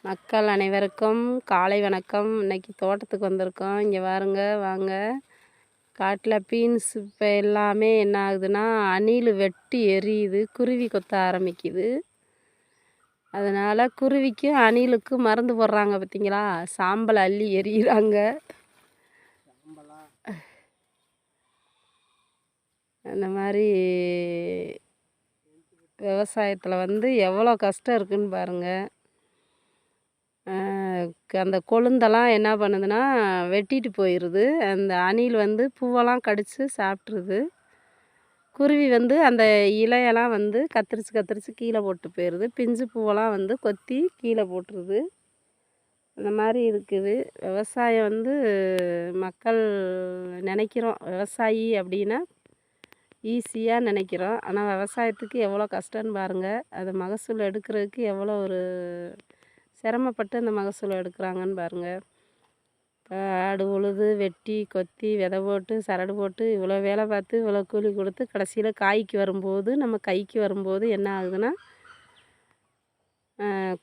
மக்கள் அனைவருக்கும் காலை வணக்கம். இன்னைக்கு தோட்டத்துக்கு வந்திருக்கோம். இங்கே பாருங்க, வாங்க. காட்டில் பீன்ஸ் இப்போ எல்லாமே என்ன ஆகுதுன்னா, அணில் வெட்டி எரியுது, குருவி கொத்த ஆரம்பிக்குது. அதனால் குருவிக்கும் அணிலுக்கும் மருந்து போடுறாங்க பார்த்தீங்களா, சாம்பல் அள்ளி எரியிறாங்க. அந்த மாதிரி விவசாயத்தில் எவ்வளோ கஷ்டம் இருக்குதுன்னு பாருங்கள். அந்த கொழுந்தெல்லாம் என்ன பண்ணுதுன்னா வெட்டிட்டு போயிடுது. அந்த அணில் பூவெல்லாம் கடித்து சாப்பிட்ருது. குருவி அந்த இலையெல்லாம் கத்திரிச்சு கத்திரிச்சு கீழே போட்டு போயிடுது. பிஞ்சு பூவெல்லாம் கொத்தி கீழே போட்டுருது. அந்த மாதிரி இருக்குது விவசாயம். மக்கள் நினைக்கிறோம் விவசாயி அப்படின்னா ஈஸியாக நினைக்கிறோம். ஆனால் விவசாயத்துக்கு எவ்வளோ கஷ்டம்னு பாருங்கள். அதை மகசூல் எடுக்கிறதுக்கு எவ்வளோ ஒரு சிரமப்பட்டு அந்த மகசூல் எடுக்கிறாங்கன்னு பாருங்கள். ஆடு உழுது வெட்டி கொத்தி விதை போட்டு சரடு போட்டு இவ்வளோ வேலை பார்த்து இவ்வளோ கூலி கொடுத்து கடைசியில் காய்க்கு வரும்போது நம்ம கைக்கு வரும்போது என்ன ஆகுதுன்னா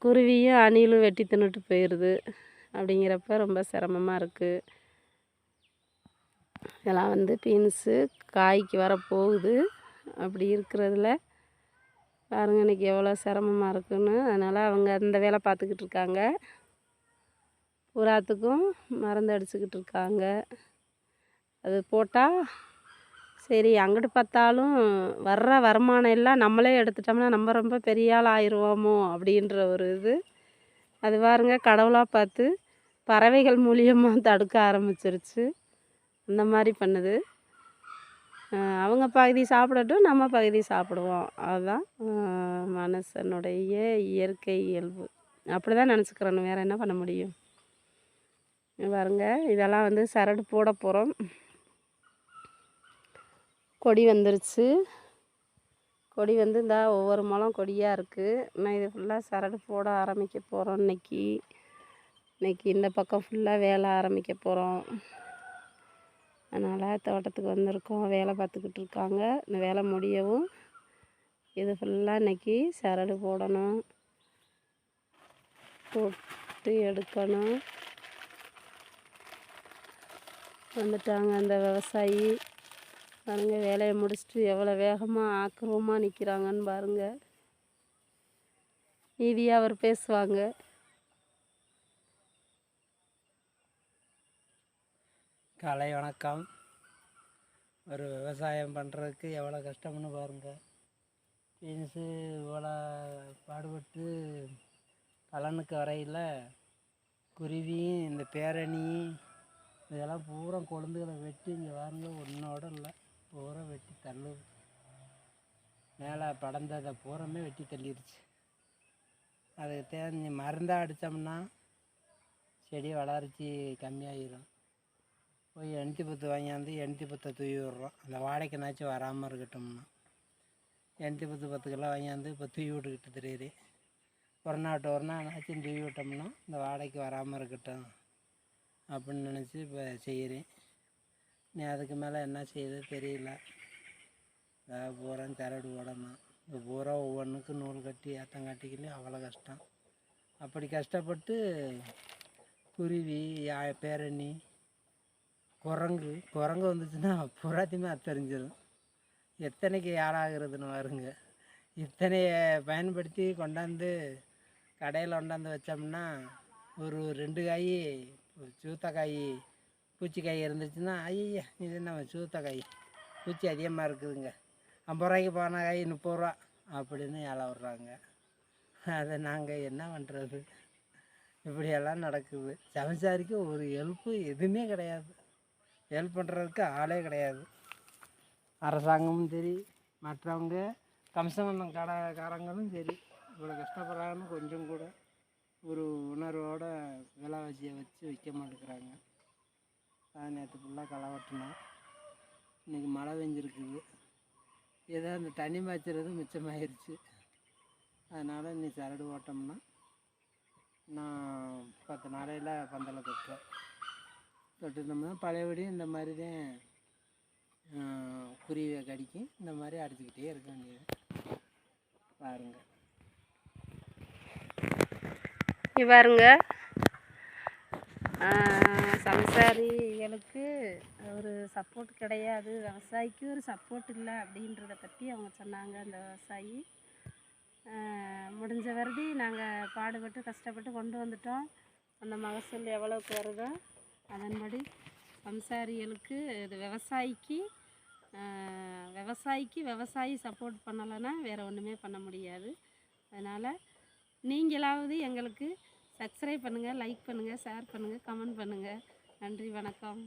குருவியும் அணிலும் வெட்டி தின்னுட்டு போயிடுது. அப்படிங்கிறப்ப ரொம்ப சிரமமாக இருக்குது. இதெல்லாம் பீன்ஸு காய்க்கு வர போகுது. அப்படி இருக்கிறதுல பாருங்கள் இன்றைக்கி எவ்வளோ சிரமமாக இருக்குன்னு. அதனால் அவங்க அந்த வேலை பார்த்துக்கிட்டு இருக்காங்க. பூராத்துக்கும் மருந்து அடிச்சுக்கிட்டு இருக்காங்க. அது போட்டால் சரி, அங்கிட்டு பார்த்தாலும் வர்ற வருமானம் எல்லாம் நம்மளே எடுத்துட்டோம்னா நம்ம ரொம்ப பெரிய ஆள் ஆயிடுவோமோ அப்படின்ற ஒரு இது. அது பாருங்க, கடவுளாக பார்த்து பறவைகள் மூலியமாக தடுக்க ஆரம்பிச்சிருச்சு. அந்த மாதிரி பண்ணுது. அவங்க பகுதி சாப்பிடட்டும், நம்ம பகுதி சாப்பிடுவோம். அதுதான் மனுஷனுடைய இயற்கை இயல்பு. அப்படி தான் நினச்சிக்கிறணும், வேறு என்ன பண்ண முடியும். பாருங்க, இதெல்லாம் சரடு போட போகிறோம். கொடி வந்துருச்சு. கொடி இந்தா ஒவ்வொரு முளம் கொடியாக இருக்குது. நான் இது ஃபுல்லாக சரடு போட ஆரம்பிக்க போகிறோம். இன்னைக்கு இந்த பக்கம் ஃபுல்லாக வேலை ஆரம்பிக்க போகிறோம். அதனால் தோட்டத்துக்கு வந்திருக்கோம். வேலை பார்த்துக்கிட்டு இருக்காங்க. இந்த வேலை முடியவும் இது ஃபுல்லாக இன்றைக்கி சரடு போடணும், போட்டு எடுக்கணும். வந்துட்டாங்க அந்த விவசாயி. பாருங்கள், வேலையை முடிச்சுட்டு எவ்வளோ வேகமாக ஆக்கிரமாக நிற்கிறாங்கன்னு பாருங்கள். நீதியாக அவர் பேசுவாங்க. காலை வணக்கம். ஒரு விவசாயம் பண்ணுறதுக்கு எவ்வளோ கஷ்டம்னு பாருங்கள். பீன்ஸு இவ்வளோ பாடுபட்டு பலனுக்கு வரையில் குருவியும் இந்த பேரணியும் இதெல்லாம் பூரா கொழுந்துகளை வெட்டி இங்கே பாருங்க, ஒன்றோட இல்லை, பூரா வெட்டி தள்ளுது. மேலே படந்ததை பூரமே வெட்டி தள்ளிடுச்சு. அதுக்கு தேவை மருந்தாக அடித்தோம்னா செடி வளர்ச்சி கம்மியாகிடும். போய் எண்ணெய் பத்து வாங்கியாந்து எண்ணெய் பத்தை தூவி விட்றோம். அந்த வாடைக்குனாச்சும் வராமல் இருக்கட்டும்னா எண்ணெய் 10 கிலோ வாங்கியாந்து இப்போ தூவி விட்டுக்கிட்டு தெரியுது. ஒரு நாளாச்சும் தூவி விட்டோம்னா இந்த வாடைக்கு வராமல் இருக்கட்டும் அப்படின்னு நினச்சி இப்போ செய்கிறேன். நீ அதுக்கு மேலே என்ன செய்யுது தெரியல. பூரா சரடு ஓடணும். இந்த பூரா ஒவ்வொன்றுக்கு நூல் கட்டி ஏற்றங்காட்டிக்கின்னு அவ்வளோ கஷ்டம். அப்படி கஷ்டப்பட்டு குருவி, பேரணி, குரங்கு வந்துச்சுன்னா புறாத்தையுமே அத்தறிஞ்சிடும். எத்தனைக்கு ஆளாகிறதுன்னு பாருங்க. இத்தனையை பயன்படுத்தி கொண்டாந்து கடையில் கொண்டாந்து வச்சோம்னா ஒரு 2 காய் சூத்தக்காய் பூச்சிக்காய் இருந்துச்சுன்னா, ஐயா இது நம்ம சூத்தக்காய் பூச்சி அதிகமாக இருக்குதுங்க, 50 ரூபாய்க்கு போன காய் 30 ரூபா அப்படின்னு ஏழை விட்றாங்க. அதை நாங்கள் என்ன பண்ணுறது? இப்படியெல்லாம் நடக்குது. சமைச்சாரிக்கு ஒரு ஹெல்ப்பு எதுவுமே கிடையாது. ஹெல்ப் பண்ணுறதுக்கு ஆளே கிடையாது. அரசாங்கமும் சரி, மற்றவங்க கம்சமந்தம் கடைக்காரங்களும் சரி, இவ்வளோ கஷ்டப்படுறாங்கன்னு கொஞ்சம் கூட ஒரு உணர்வோட விலைவாசியை வச்சு விற்க மாட்டேங்கிறாங்க. அது நேற்று ஃபுல்லாக களை வெட்டினோம். இன்றைக்கி மழை பெஞ்சிருக்குது. ஏதோ அந்த தண்ணி மாய்ச்சறது மிச்சமாயிருச்சு. அதனால் இன்னைக்கு சரடு ஓட்டோம்னா நான் 10 நாளையில் பந்தலை தொட்டுட்டோம்னா பழையபடி இந்த மாதிரி தான் குருவியை கடிக்கும். இந்த மாதிரி அடிச்சுக்கிட்டே இருக்க வேண்டியது. பாருங்கள். இங்கே பாருங்க, சம்சாரிகளுக்கு ஒரு சப்போர்ட் கிடையாது, விவசாயிக்கு ஒரு சப்போர்ட் இல்லை அப்படின்றத பற்றி அவங்க சொன்னாங்க. அந்த விவசாயி முடிஞ்ச வருதி நாங்கள் பாடுபட்டு கஷ்டப்பட்டு கொண்டு வந்துட்டோம். அந்த மகசூல் எவ்வளோக்கு வருதோ அதன்படி சம்சாரிகளுக்கு இது விவசாயி சப்போர்ட் பண்ணலைன்னா வேறு ஒன்றுமே பண்ண முடியாது. அதனால் நீங்களாவது எங்களுக்கு சப்ஸ்கிரைப் பண்ணுங்கள், லைக் பண்ணுங்கள், ஷேர் பண்ணுங்கள், கமெண்ட் பண்ணுங்கள். நன்றி, வணக்கம்.